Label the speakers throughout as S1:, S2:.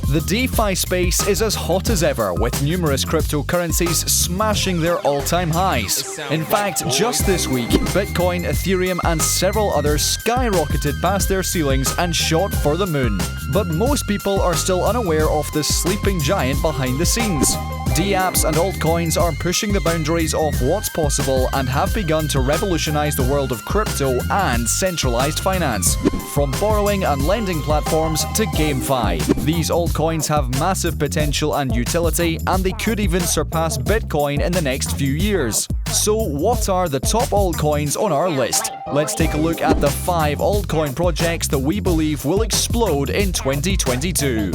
S1: The DeFi space is as hot as ever, with numerous cryptocurrencies smashing their all-time highs. In fact, just this week, Bitcoin, Ethereum, and several others skyrocketed past their ceilings and shot for the moon. But most people are still unaware of the sleeping giant behind the scenes. DApps and altcoins are pushing the boundaries of what's possible and have begun to revolutionize the world of crypto and centralized finance. From borrowing and lending platforms to GameFi, these altcoins have massive potential and utility, and they could even surpass Bitcoin in the next few years. So what are the top altcoins on our list? Let's take a look at the 5 altcoin projects that we believe will explode in 2022.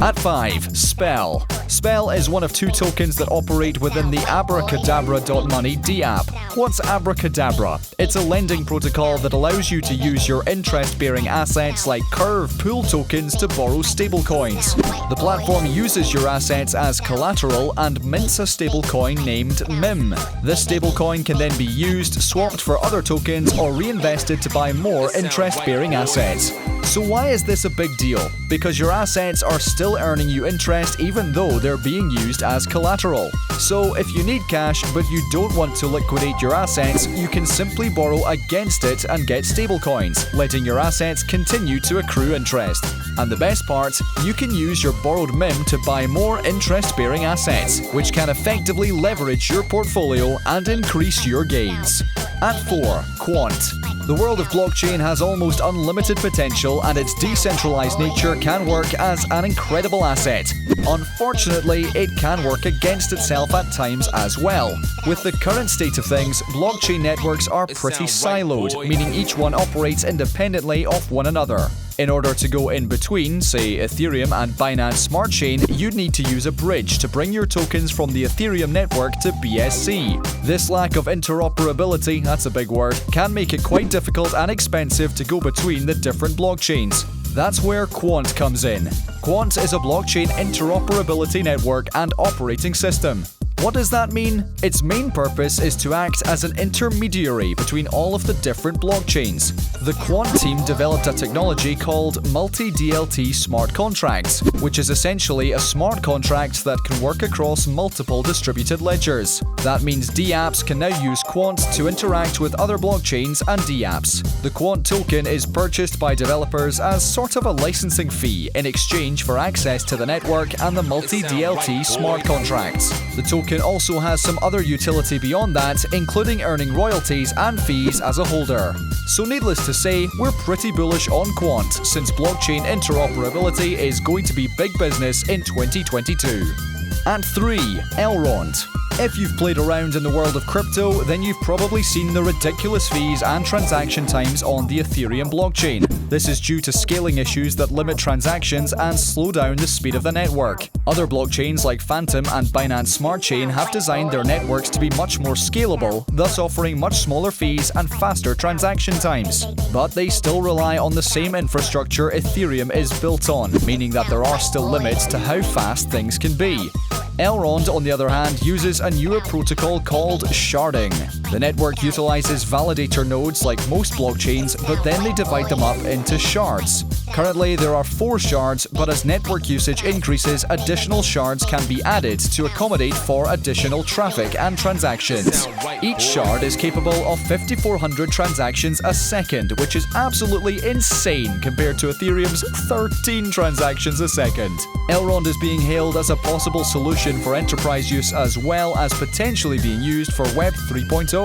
S1: At 5, Spell. Spell is one of 2 tokens that operate within the Abracadabra.money DApp. What's Abracadabra? It's a lending protocol that allows you to use your interest-bearing assets like Curve pool tokens to borrow stablecoins. The platform uses your assets as collateral and mints a stablecoin named MIM. This stablecoin can then be used, swapped for other tokens, or reinvested to buy more interest-bearing assets. So why is this a big deal? Because your assets are still earning you interest even though they're being used as collateral. So if you need cash but you don't want to liquidate your assets, you can simply borrow against it and get stablecoins, letting your assets continue to accrue interest. And the best part, you can use your borrowed MIM to buy more interest-bearing assets, which can effectively leverage your portfolio and increase your gains. At 4, Quant. The world of blockchain has almost unlimited potential, and its decentralized nature can work as an incredible asset. Unfortunately, it can work against itself at times as well. With the current state of things, blockchain networks are pretty siloed, meaning each one operates independently of one another. In order to go in between, say Ethereum and Binance Smart Chain, you'd need to use a bridge to bring your tokens from the Ethereum network to BSC. This lack of interoperability, that's a big word, can make it quite difficult and expensive to go between the different blockchains. That's where Quant comes in. Quant is a blockchain interoperability network and operating system. What does that mean? Its main purpose is to act as an intermediary between all of the different blockchains. The Quant team developed a technology called multi-DLT smart contracts, which is essentially a smart contract that can work across multiple distributed ledgers. That means DApps can now use Quant to interact with other blockchains and DApps. The Quant token is purchased by developers as sort of a licensing fee in exchange for access to the network and the multi-DLT smart contracts. The token also has some other utility beyond that, including earning royalties and fees as a holder. So needless to say, we're pretty bullish on Quant, since blockchain interoperability is going to be big business in 2022. At 3, Elrond. If you've played around in the world of crypto, then you've probably seen the ridiculous fees and transaction times on the Ethereum blockchain. This is due to scaling issues that limit transactions and slow down the speed of the network. Other blockchains like Phantom and Binance Smart Chain have designed their networks to be much more scalable, thus offering much smaller fees and faster transaction times. But they still rely on the same infrastructure Ethereum is built on, meaning that there are still limits to how fast things can be. Elrond, on the other hand, uses a newer protocol called sharding. The network utilizes validator nodes like most blockchains, but then they divide them up into shards. Currently, there are 4 shards, but as network usage increases, additional shards can be added to accommodate for additional traffic and transactions. Each shard is capable of 5,400 transactions a second, which is absolutely insane compared to Ethereum's 13 transactions a second. Elrond is being hailed as a possible solution for enterprise use as well as potentially being used for Web 3.0.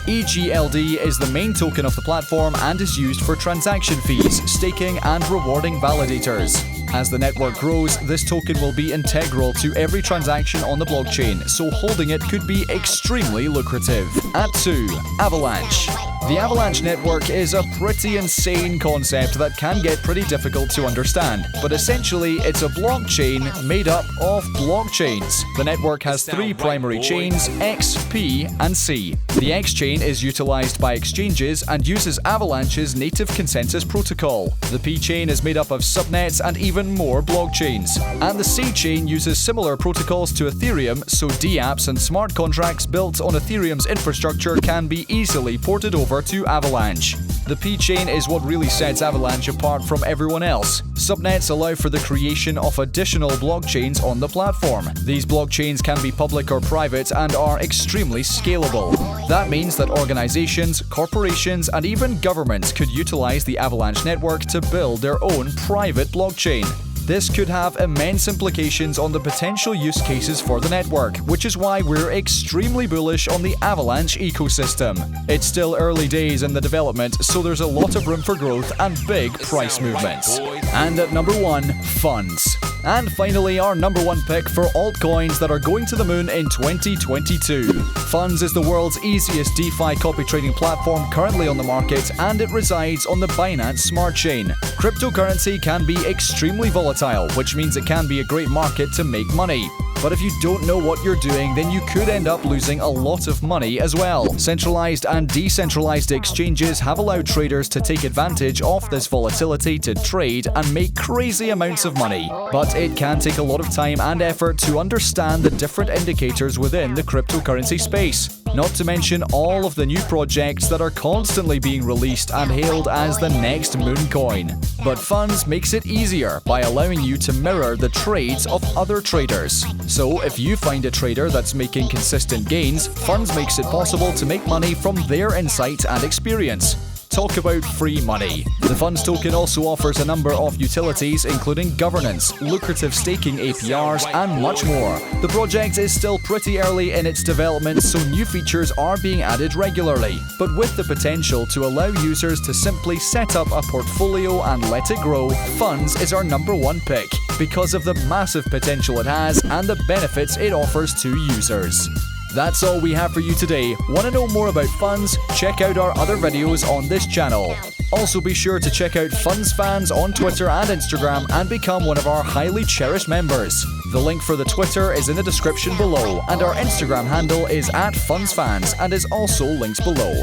S1: EGLD is the main token of the platform and is used for transaction fees, staking, and rewarding validators. As the network grows, this token will be integral to every transaction on the blockchain, so holding it could be extremely lucrative. At 2, Avalanche. The Avalanche network is a pretty insane concept that can get pretty difficult to understand, but essentially it's a blockchain made up of blockchains. The network has 3 primary chains, X, P, and C. The X chain is utilized by exchanges and uses Avalanche's native consensus protocol. The P chain is made up of subnets and even even more blockchains. And the C chain uses similar protocols to Ethereum, so DApps and smart contracts built on Ethereum's infrastructure can be easily ported over to Avalanche. The P chain is what really sets Avalanche apart from everyone else. Subnets allow for the creation of additional blockchains on the platform. These blockchains can be public or private and are extremely scalable. That means that organizations, corporations, and even governments could utilize the Avalanche network to build their own private blockchain. This could have immense implications on the potential use cases for the network, which is why we're extremely bullish on the Avalanche ecosystem. It's still early days in the development, so there's a lot of room for growth and big price movements. And at number 1, funds. And finally, our number 1 pick for altcoins that are going to the moon in 2022. Funds is the world's easiest DeFi copy trading platform currently on the market, and it resides on the Binance Smart Chain. Cryptocurrency can be extremely volatile, which means it can be a great market to make money. But if you don't know what you're doing, then you could end up losing a lot of money as well. Centralized and decentralized exchanges have allowed traders to take advantage of this volatility to trade and make crazy amounts of money. But it can take a lot of time and effort to understand the different indicators within the cryptocurrency space. Not to mention all of the new projects that are constantly being released and hailed as the next moon coin. But Funds makes it easier by allowing you to mirror the trades of other traders. So if you find a trader that's making consistent gains, Funds makes it possible to make money from their insight and experience. Talk about free money. The Funds token also offers a number of utilities, including governance, lucrative staking APRs, and much more. The project is still pretty early in its development, so new features are being added regularly, but with the potential to allow users to simply set up a portfolio and let it grow, Funds is our number 1 pick because of the massive potential it has and the benefits it offers to users. That's all we have for you today. Want to know more about Funds? Check out our other videos on this channel. Also be sure to check out Funds Fans on Twitter and Instagram and become one of our highly cherished members. The link for the Twitter is in the description below, and our Instagram handle is @FundsFans and is also linked below.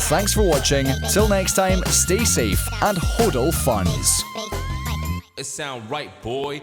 S1: Thanks for watching. Till next time, stay safe and hodl Funds.
S2: It sound right, boy.